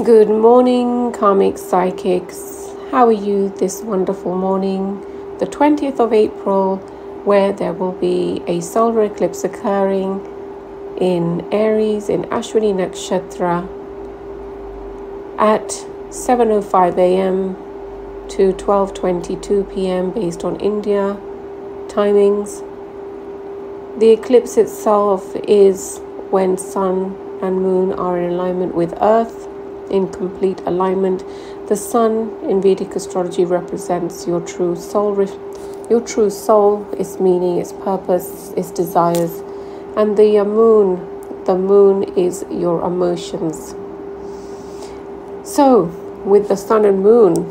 Good morning, karmic psychics. How are you this wonderful morning, the 20th of April, where there will be a solar eclipse occurring in Aries in Ashwini Nakshatra at 7:05 a.m. to 12:22 p.m. based on India timings. The eclipse itself is when Sun and Moon are in alignment with Earth, in complete alignment. The Sun in Vedic astrology represents your true soul, its meaning, its purpose, its desires, and the Moon is your emotions. So, with the Sun and Moon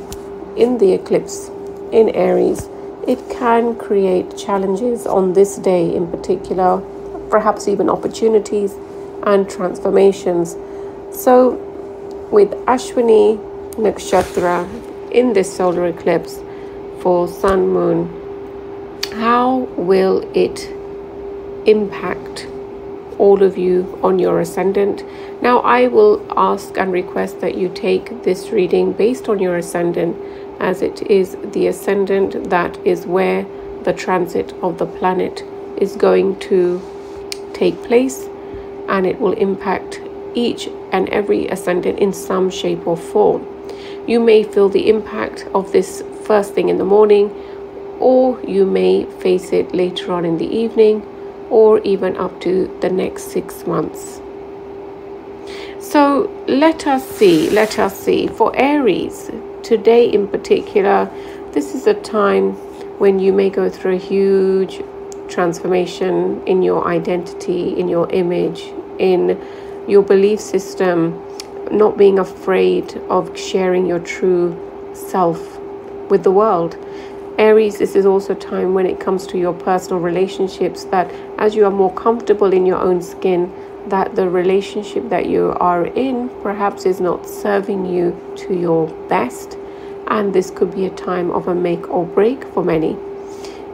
in the eclipse in Aries, it can create challenges on this day in particular, perhaps even opportunities and transformations. So, with Ashwini Nakshatra in this solar eclipse for Sun Moon, how will it impact all of you on your ascendant? Now, I will ask and request that you take this reading based on your ascendant, as it is the ascendant that is where the transit of the planet is going to take place, and it will impact each and every ascendant in some shape or form. You may feel the impact of this first thing in the morning, or you may face it later on in the evening, or even up to the next 6 months. So let us see. For Aries, today in particular, this is a time when you may go through a huge transformation in your identity, in your image, in your belief system, not being afraid of sharing your true self with the world. Aries, this is also a time when it comes to your personal relationships, that as you are more comfortable in your own skin, that the relationship that you are in perhaps is not serving you to your best, and this could be a time of a make or break for many.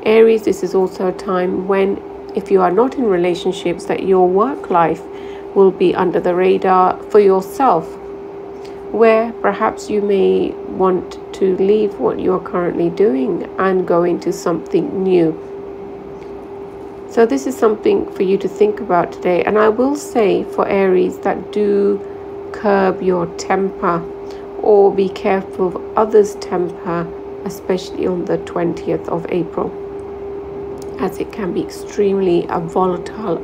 Aries, this is also a time when, if you are not in relationships, that your work life will be under the radar for yourself, where perhaps you may want to leave what you are currently doing and go into something new. So this is something for you to think about today. And I will say for Aries that do curb your temper, or be careful of others' temper, especially on the 20th of April, as it can be extremely volatile,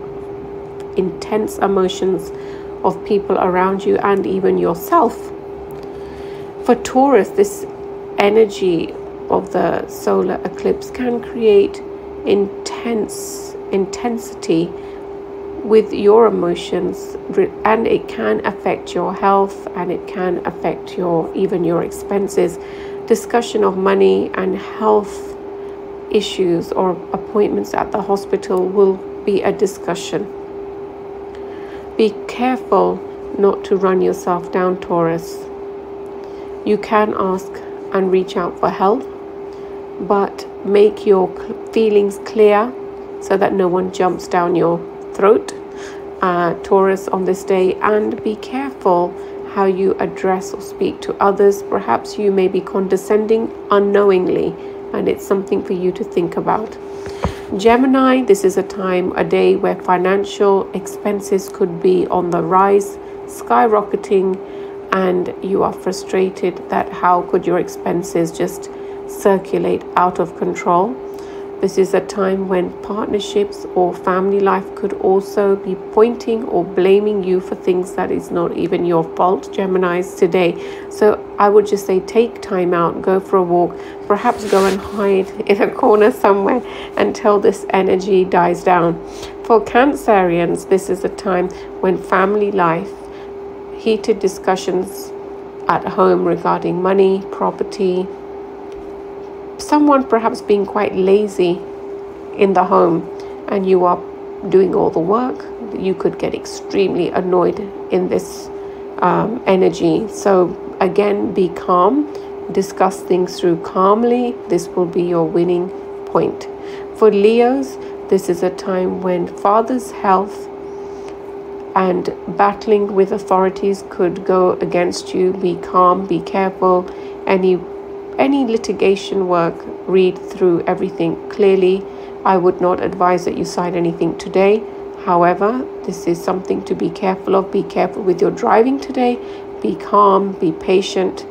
intense emotions of people around you and even yourself. For Taurus, this energy of the solar eclipse can create intensity with your emotions, and it can affect your health, and it can affect even your expenses. Discussion of money and health issues or appointments at the hospital will be a discussion. Be careful not to run yourself down, Taurus. You can ask and reach out for help, but make your feelings clear so that no one jumps down your throat, Taurus, on this day. And be careful how you address or speak to others. Perhaps you may be condescending unknowingly, and it's something for you to think about. Gemini, this is a day where financial expenses could be on the rise, skyrocketing, and you are frustrated that how could your expenses just circulate out of control. This is a time when partnerships or family life could also be pointing or blaming you for things that is not even your fault, Geminis, today. So I would just say take time out, go for a walk, perhaps go and hide in a corner somewhere until this energy dies down. For Cancerians, this is a time when family life, heated discussions at home regarding money, property, someone perhaps being quite lazy in the home and you are doing all the work, you could get extremely annoyed in this energy. So again, be calm, discuss things through calmly. This will be your winning point. For Leos, this is a time when father's health and battling with authorities could go against you. Be calm, be careful. Any litigation work, read through everything clearly. I would not advise that you sign anything today. However, this is something to be careful of. Be careful with your driving today. Be calm, be patient.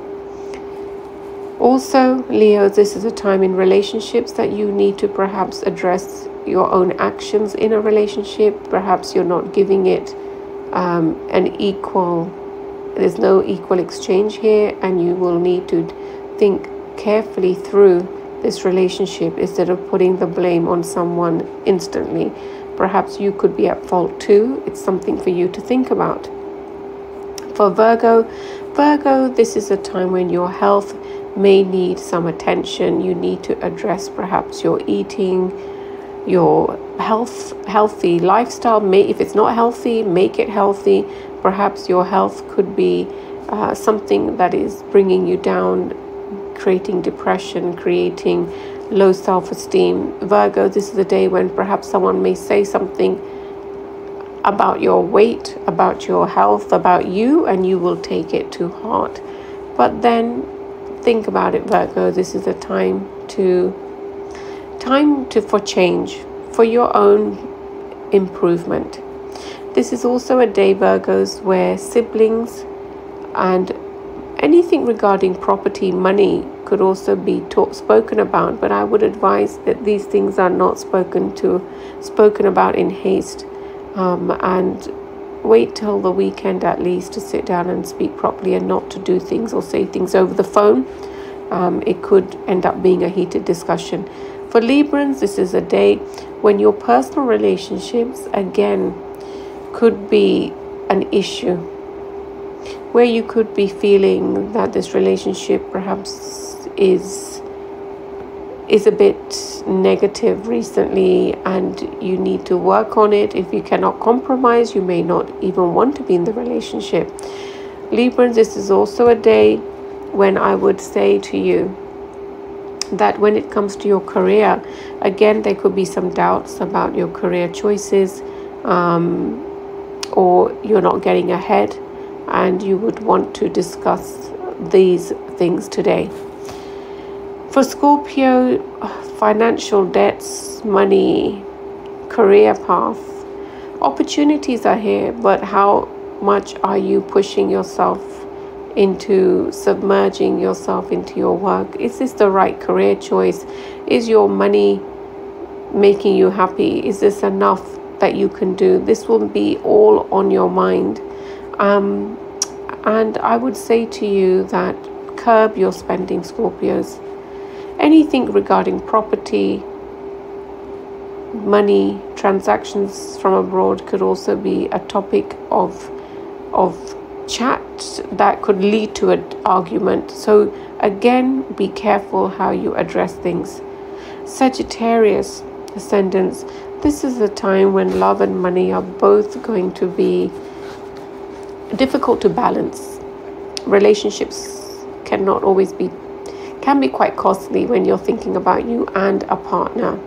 Also, Leo, this is a time in relationships that you need to perhaps address your own actions in a relationship. Perhaps you're not giving it there's no equal exchange here, and you will need to think carefully through this relationship instead of putting the blame on someone instantly. Perhaps you could be at fault too. It's something for you to think about. For Virgo, this is a time when your health may need some attention. You need to address perhaps your eating, your healthy lifestyle. If it's not healthy, make it healthy. Perhaps your health could be something that is bringing you down, creating depression, creating low self-esteem. Virgo, this is a day when perhaps someone may say something about your weight, about your health, about you, and you will take it to heart. But then think about it, Virgo. This is a time for change, for your own improvement. This is also a day, Virgos, where siblings and anything regarding property, money could also be spoken about. But I would advise that these things are not spoken about in haste, and wait till the weekend at least to sit down and speak properly, and not to do things or say things over the phone. It could end up being a heated discussion. For Librans, this is a day when your personal relationships again could be an issue, where you could be feeling that this relationship perhaps is a bit negative recently, and you need to work on it. If you cannot compromise, you may not even want to be in the relationship. Librans, this is also a day when I would say to you that when it comes to your career, again, there could be some doubts about your career choices, or you're not getting ahead, and you would want to discuss these things today. For Scorpio, financial debts, money, career path, opportunities are here, but how much are you pushing yourself into submerging yourself into your work? Is this the right career choice? Is your money making you happy? Is this enough that you can do? This will be all on your mind. And I would say to you that curb your spending, Scorpios. Anything regarding property, money, transactions from abroad could also be a topic of chat that could lead to an argument. So again, be careful how you address things. Sagittarius, Ascendants, this is a time when love and money are both going to be difficult to balance. Relationships can be quite costly when you're thinking about you and a partner.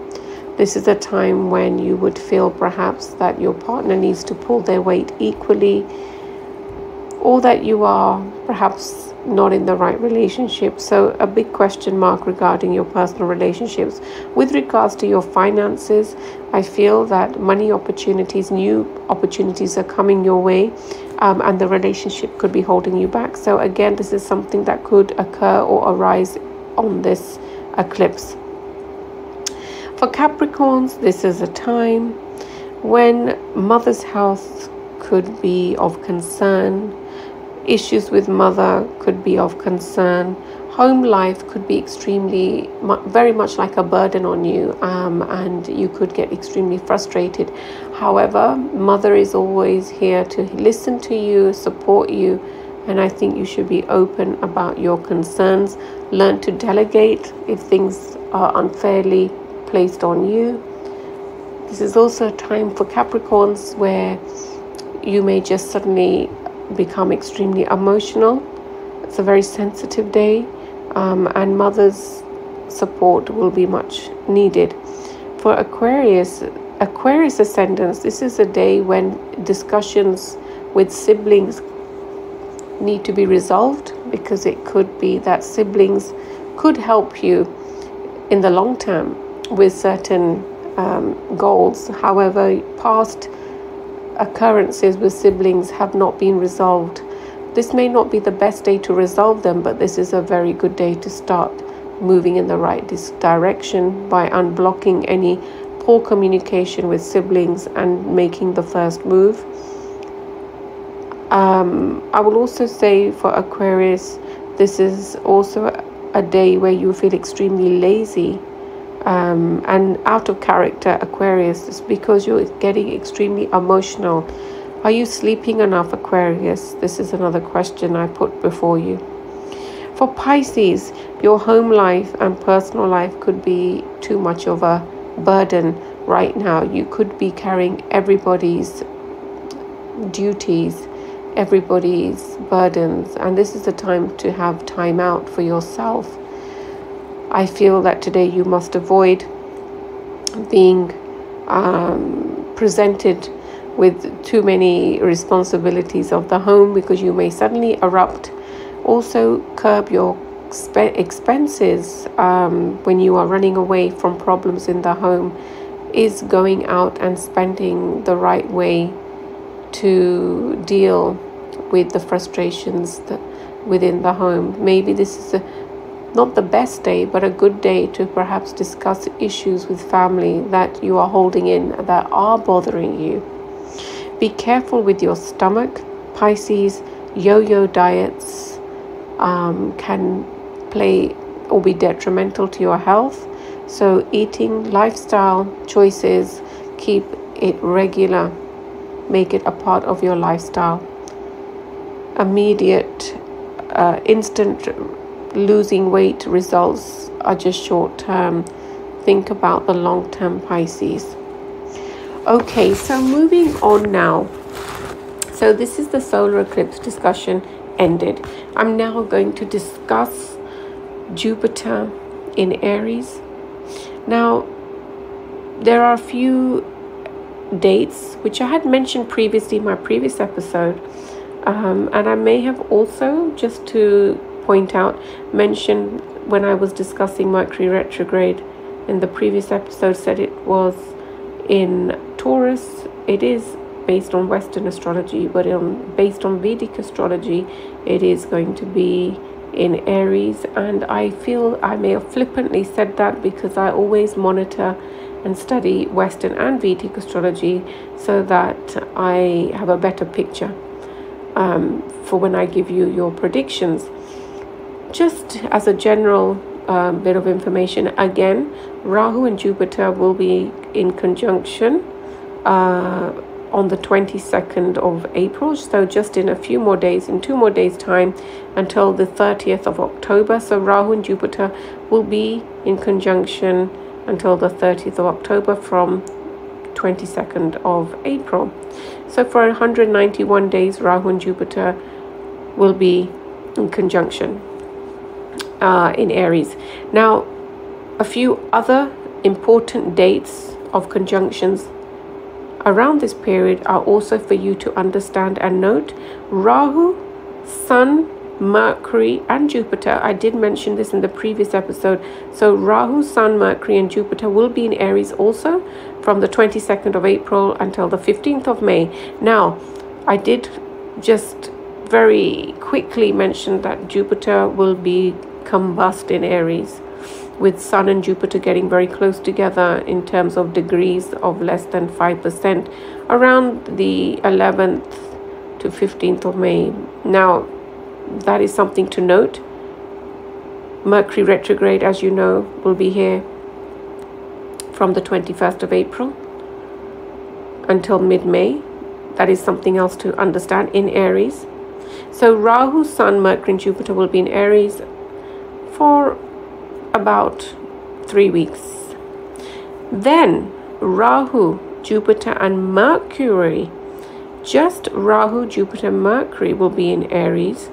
This is a time when you would feel perhaps that your partner needs to pull their weight equally, or that you are perhaps not in the right relationship. So a big question mark regarding your personal relationships. With regards to your finances, I feel that money opportunities, new opportunities are coming your way, and the relationship could be holding you back. So again, this is something that could occur or arise on this eclipse. For Capricorns, this is a time when mother's health could be of concern. Issues with mother could be of concern. Home life could be very much like a burden on you, and you could get extremely frustrated. However, mother is always here to listen to you, support you, and I think you should be open about your concerns. Learn to delegate if things are unfairly placed on you. This is also a time for Capricorns where you may just suddenly become extremely emotional. It's a very sensitive day, and mother's support will be much needed. For Aquarius, Aquarius Ascendants, this is a day when discussions with siblings need to be resolved, because it could be that siblings could help you in the long term with certain goals. However, past occurrences with siblings have not been resolved. This may not be the best day to resolve them, but this is a very good day to start moving in the right direction by unblocking any poor communication with siblings and making the first move. I will also say for Aquarius, this is also a day where you feel extremely lazy and out of character, Aquarius. It's because you're getting extremely emotional. Are you sleeping enough, Aquarius? This is another question I put before you. For Pisces, your home life and personal life could be too much of a burden right now. You could be carrying everybody's duties, everybody's burdens, and this is the time to have time out for yourself. I feel that today you must avoid being presented with too many responsibilities of the home, because you may suddenly erupt. Also, curb your expenses when you are running away from problems in the home. Is going out and spending the right way to deal with the frustrations within the home. Maybe this is not the best day, but a good day to perhaps discuss issues with family that you are holding in, that are bothering you. Be careful with your stomach, Pisces. Yo-yo diets can play or be detrimental to your health. So eating, lifestyle choices, keep it regular. Make it a part of your lifestyle. Immediate, instant losing weight results are just short term. Think about the long term, Pisces. Okay, so moving on now. So this is the solar eclipse discussion ended. I'm now going to discuss Jupiter in Aries. Now, there are a few dates which I had mentioned previously in my previous episode, and I may have also, just to point out, mentioned when I was discussing Mercury retrograde in the previous episode, said it was in Taurus. It is based on Western astrology, but based on Vedic astrology, it is going to be in Aries. And I feel I may have flippantly said that because I always monitor and study Western and Vedic astrology so that I have a better picture for when I give you your predictions. Just as a general bit of information, again, Rahu and Jupiter will be in conjunction on the 22nd of April, so just in a few more days, in 2 more days time, until the 30th of October. So Rahu and Jupiter will be in conjunction until the 30th of October from 22nd of April. So for 191 days, Rahu and Jupiter will be in conjunction in Aries. Now, a few other important dates of conjunctions around this period are also for you to understand and note. Rahu, Sun, Mercury and Jupiter, I did mention this in the previous episode. So Rahu, Sun, Mercury and Jupiter will be in Aries also from the 22nd of April until the 15th of May. Now, I did just very quickly mention that Jupiter will be combust in Aries, with Sun and Jupiter getting very close together in terms of degrees of less than 5% around the 11th to 15th of May. Now, that is something to note. Mercury retrograde, as you know, will be here from the 21st of April until mid-May. That is something else to understand in Aries. So Rahu, Sun, Mercury and Jupiter will be in Aries for about 3 weeks. Then Rahu, Jupiter and Mercury, just Rahu, Jupiter, Mercury will be in Aries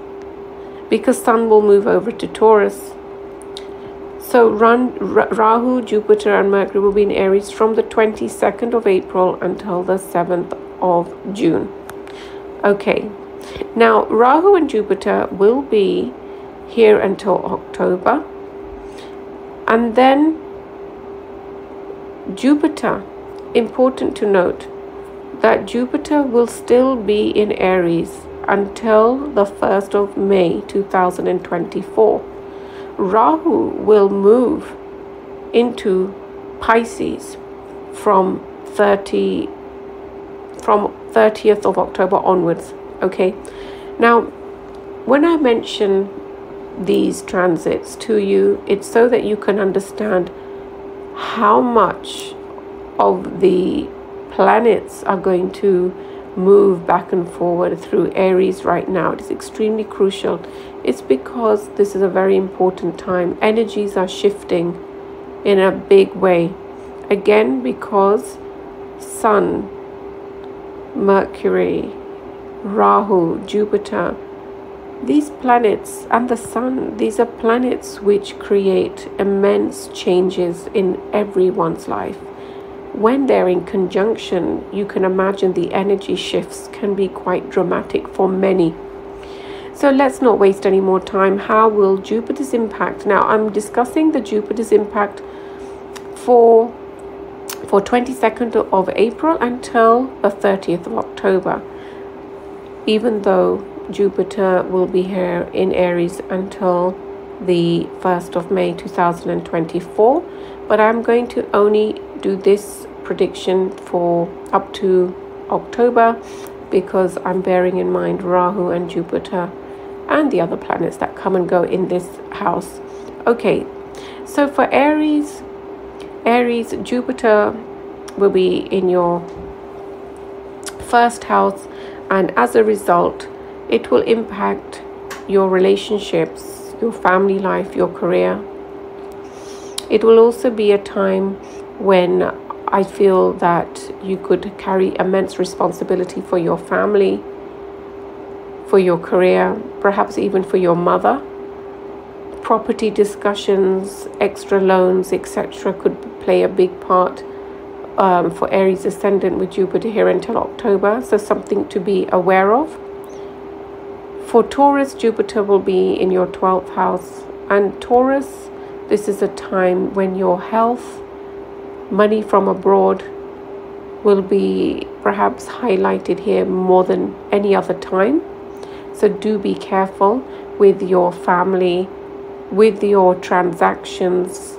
because Sun will move over to Taurus. So Rahu, Jupiter and Mercury will be in Aries from the 22nd of April until the 7th of June. Okay, now Rahu and Jupiter will be here until October, and then Jupiter, important to note that Jupiter will still be in Aries until the 1st of May 2024. Rahu will move into Pisces from 30th of October onwards. Okay, now when I mention these transits to you, it's so that you can understand how much of the planets are going to move back and forward through Aries right now. It is extremely crucial. It's because this is a very important time. Energies are shifting in a big way. Again, because Sun, Mercury, Rahu, Jupiter, these planets and the Sun, these are planets which create immense changes in everyone's life. When they're in conjunction, you can imagine the energy shifts can be quite dramatic for many. So let's not waste any more time. How will Jupiter's impact? Now, I'm discussing the Jupiter's impact for 22nd of April until the 30th of October. Even though Jupiter will be here in Aries until the 1st of May 2024, but I'm going to only do this prediction for up to October because I'm bearing in mind Rahu and Jupiter and the other planets that come and go in this house. Okay, so for Aries, Jupiter will be in your first house, and as a result, it will impact your relationships, your family life, your career. It will also be a time when I feel that you could carry immense responsibility for your family, for your career, perhaps even for your mother. Property discussions, extra loans, etc. could play a big part for Aries Ascendant with Jupiter here until October, so something to be aware of. For Taurus, Jupiter will be in your 12th house, and Taurus, this is a time when your health, money from abroad will be perhaps highlighted here more than any other time. So do be careful with your family, with your transactions,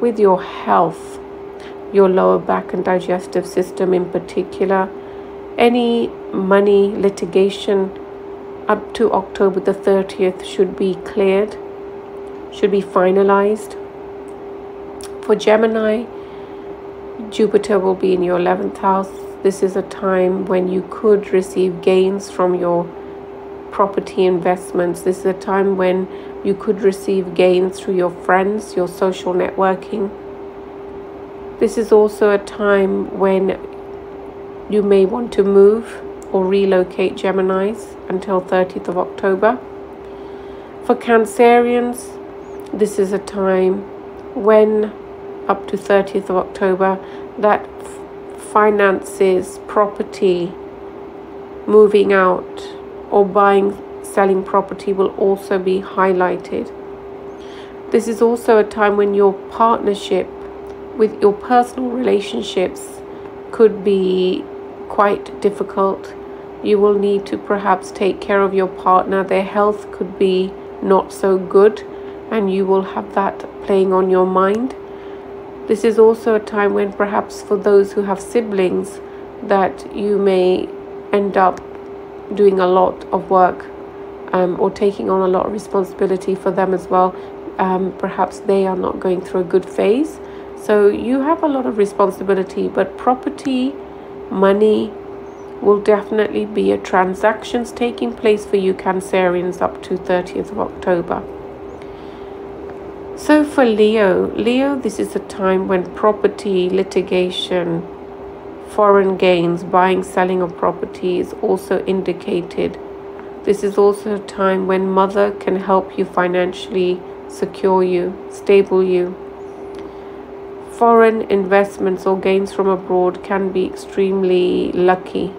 with your health, your lower back and digestive system in particular. Any money litigation up to October the 30th should be cleared, should be finalized. For Gemini, Jupiter will be in your 11th house. This is a time when you could receive gains from your property investments. This is a time when you could receive gains through your friends, your social networking. This is also a time when you may want to move or relocate, Geminis, until 30th of October. For Cancerians, this is a time when up to 30th of October that finances, property, moving out or buying, selling property will also be highlighted. This is also a time when your partnership with your personal relationships could be quite difficult. You will need to perhaps take care of your partner. Their health could be not so good, and you will have that playing on your mind. This is also a time when perhaps for those who have siblings that you may end up doing a lot of work or taking on a lot of responsibility for them as well. Perhaps they are not going through a good phase. So you have a lot of responsibility, but property, money will definitely be a transactions taking place for you Cancerians up to 30th of October. So for Leo, this is a time when property, litigation, foreign gains, buying, selling of property is also indicated. This is also a time when mother can help you financially secure you, stable you. Foreign investments or gains from abroad can be extremely lucky.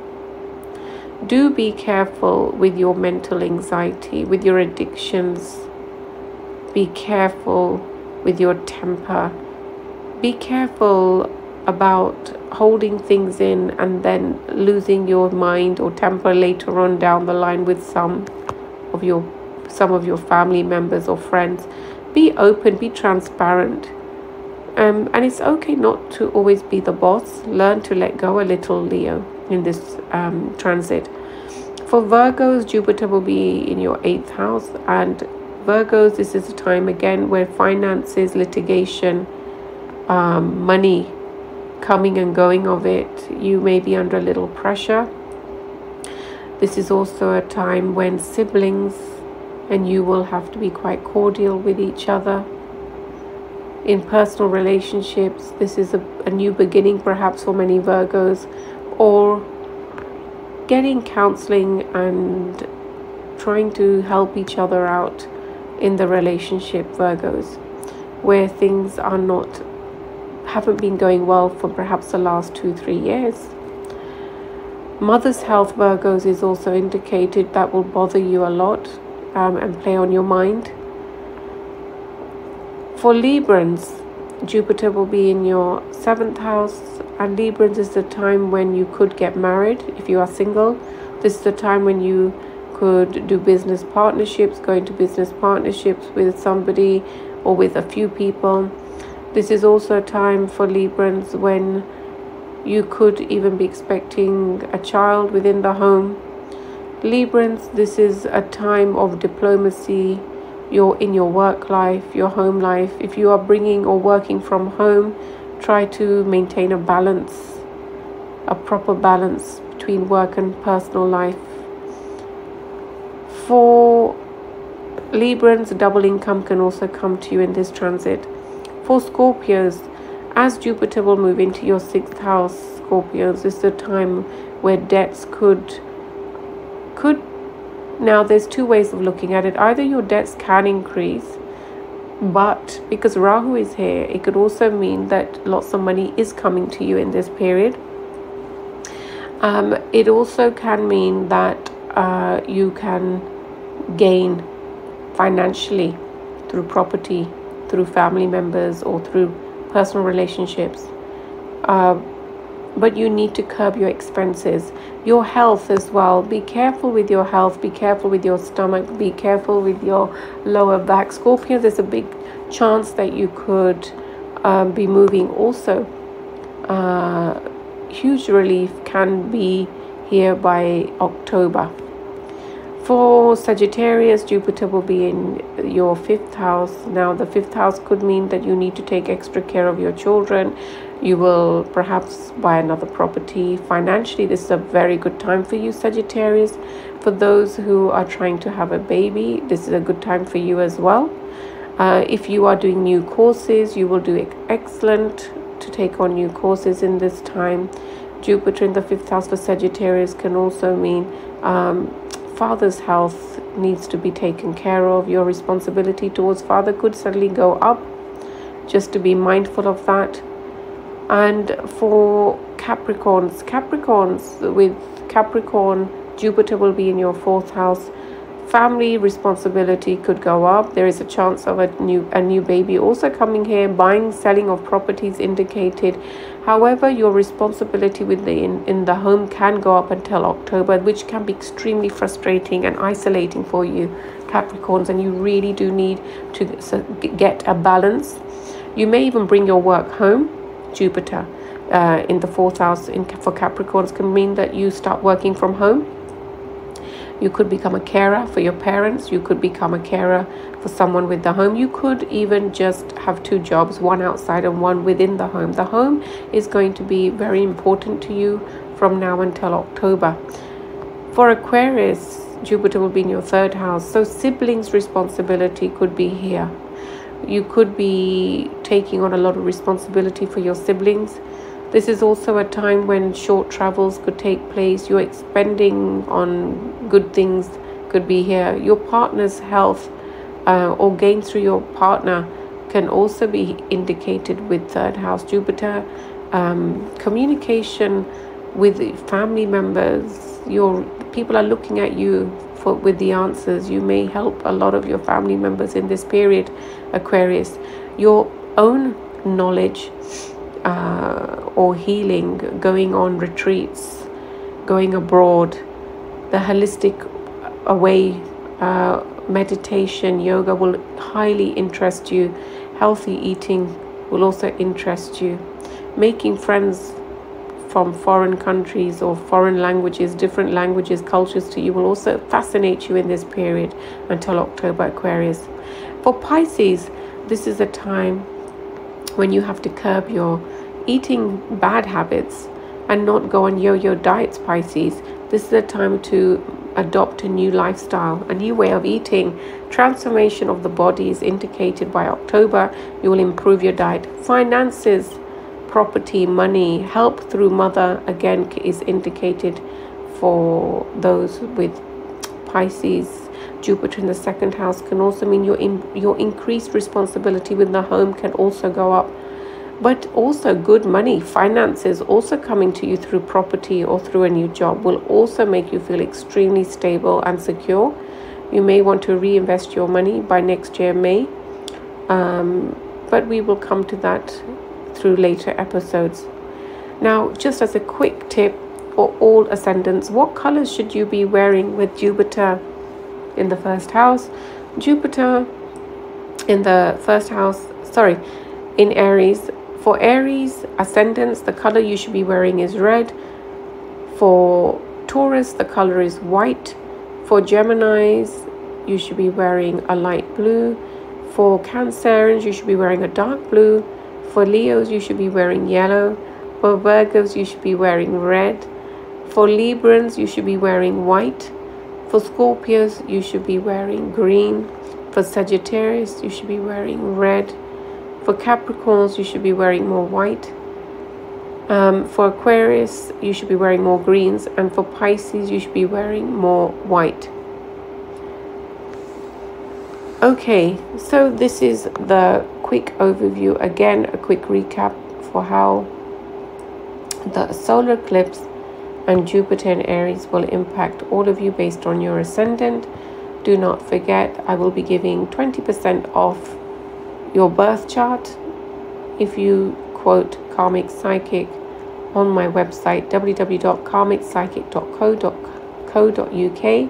Do be careful with your mental anxiety, with your addictions. Be careful with your temper. Be careful about holding things in and then losing your mind or temper later on down the line with some of your family members or friends. Be open, be transparent. And it's okay not to always be the boss. Learn to let go a little, Leo, in this transit. For Virgos, Jupiter will be in your 8th house. And Virgos, this is a time again where finances, litigation, money, coming and going of it, you may be under a little pressure. This is also a time when siblings and you will have to be quite cordial with each other. In personal relationships, this is a new beginning perhaps for many Virgos, or getting counseling and trying to help each other out in the relationship, Virgos, where things haven't been going well for perhaps the last 2-3 years. Mother's health, Virgos, is also indicated. That will bother you a lot and play on your mind. For Librans, Jupiter will be in your 7th house, and Librans is the time when you could get married if you are single. This is the time when you could do business partnerships, go into business partnerships with somebody or with a few people. This is also a time for Librans when you could even be expecting a child within the home. Librans, this is a time of diplomacy. You're in your work life, your home life. If you are bringing or working from home, try to maintain a balance, a proper balance between work and personal life. For Librans, double income can also come to you in this transit. For Scorpios, as Jupiter will move into your 6th house, Scorpios, is the time where debts could now there's two ways of looking at it. Either your debts can increase, but because Rahu is here, it could also mean that lots of money is coming to you in this period. It also can mean that you can gain financially through property, through family members, or through personal relationships. But you need to curb your expenses. Your health as well. Be careful with your health. Be careful with your stomach. Be careful with your lower back. Scorpio, there's a big chance that you could be moving also. Huge relief can be here by October. For Sagittarius, Jupiter will be in your 5th house. Now, the 5th house could mean that you need to take extra care of your children. You will perhaps buy another property. Financially, this is a very good time for you, Sagittarius. For those who are trying to have a baby, this is a good time for you as well. If you are doing new courses, you will do excellent to take on new courses in this time. Jupiter in the 5th house for Sagittarius can also mean father's health needs to be taken care of. Your responsibility towards father could suddenly go up. Just to be mindful of that. And for Capricorns, with Capricorn, Jupiter will be in your 4th house. Family responsibility could go up. There is a chance of a new baby also coming here. Buying, selling of properties indicated. However, your responsibility in the home can go up until October, which can be extremely frustrating and isolating for you, Capricorns, and you really do need to get a balance. You may even bring your work home. Jupiter in the 4th house for Capricorns can mean that you start working from home. You could become a carer for your parents. You could become a carer for someone with the home. You could even just have 2 jobs, one outside and one within the home. The home is going to be very important to you from now until October. For Aquarius, Jupiter will be in your 3rd house. So siblings' responsibility could be here. You could be taking on a lot of responsibility for your siblings. This is also a time when short travels could take place. Your expending on good things could be here. Your partner's health or gain through your partner can also be indicated with third house Jupiter. Communication with family members, your people are looking at you with the answers. You may help a lot of your family members in this period, Aquarius. Your own knowledge or healing, going on retreats, going abroad, the holistic way, meditation, yoga will highly interest you. Healthy eating will also interest you. Making friends from foreign countries or foreign languages, different languages, cultures to you will also fascinate you in this period until October, Aquarius. For Pisces, this is a time when you have to curb your eating bad habits and not go on yo-yo diets, Pisces. This is a time to adopt a new lifestyle, a new way of eating. Transformation of the body is indicated by October. You will improve your diet. Finances, property, money, help through mother, again, is indicated for those with Pisces. Jupiter in the second house can also mean your increased responsibility with the home can also go up. But also good money, finances also coming to you through property or through a new job will also make you feel extremely stable and secure. You may want to reinvest your money by next year, May. But we will come to that through later episodes. Now, just as a quick tip for all ascendants, what colors should you be wearing with Jupiter in the first house? Jupiter in the first house, in Aries. For Aries ascendants, the color you should be wearing is red. For Taurus, the color is white. For Geminis, you should be wearing a light blue. For Cancerians, you should be wearing a dark blue. For Leos, you should be wearing yellow. For Virgos, you should be wearing red. For Librans, you should be wearing white. For Scorpios, you should be wearing green. For Sagittarius, you should be wearing red. For Capricorns, you should be wearing more white. For Aquarius, you should be wearing more greens. And for Pisces, you should be wearing more white. Okay, so this is the quick overview. Again, a quick recap for how the solar eclipse and Jupiter in Aries will impact all of you based on your ascendant. Do not forget, I will be giving 20% off your birth chart if you quote Karmic Psychic on my website www.karmicpsychic.co.uk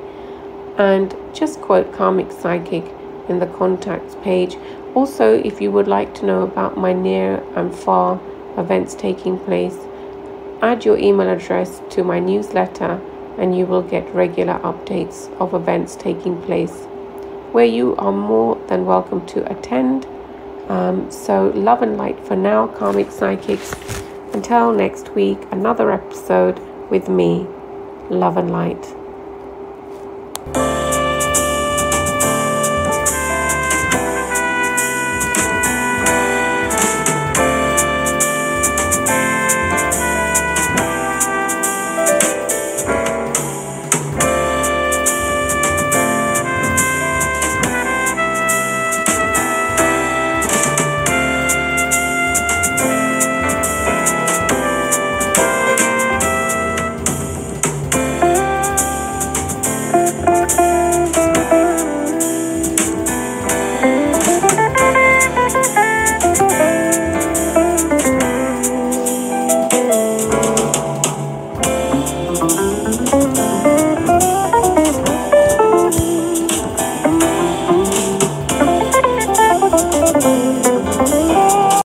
and just quote Karmic Psychic in the contacts page. Also, if you would like to know about my near and far events taking place, add your email address to my newsletter and you will get regular updates of events taking place where you are more than welcome to attend. So love and light for now, Karmic Psychics. Until next week, another episode with me. Love and light.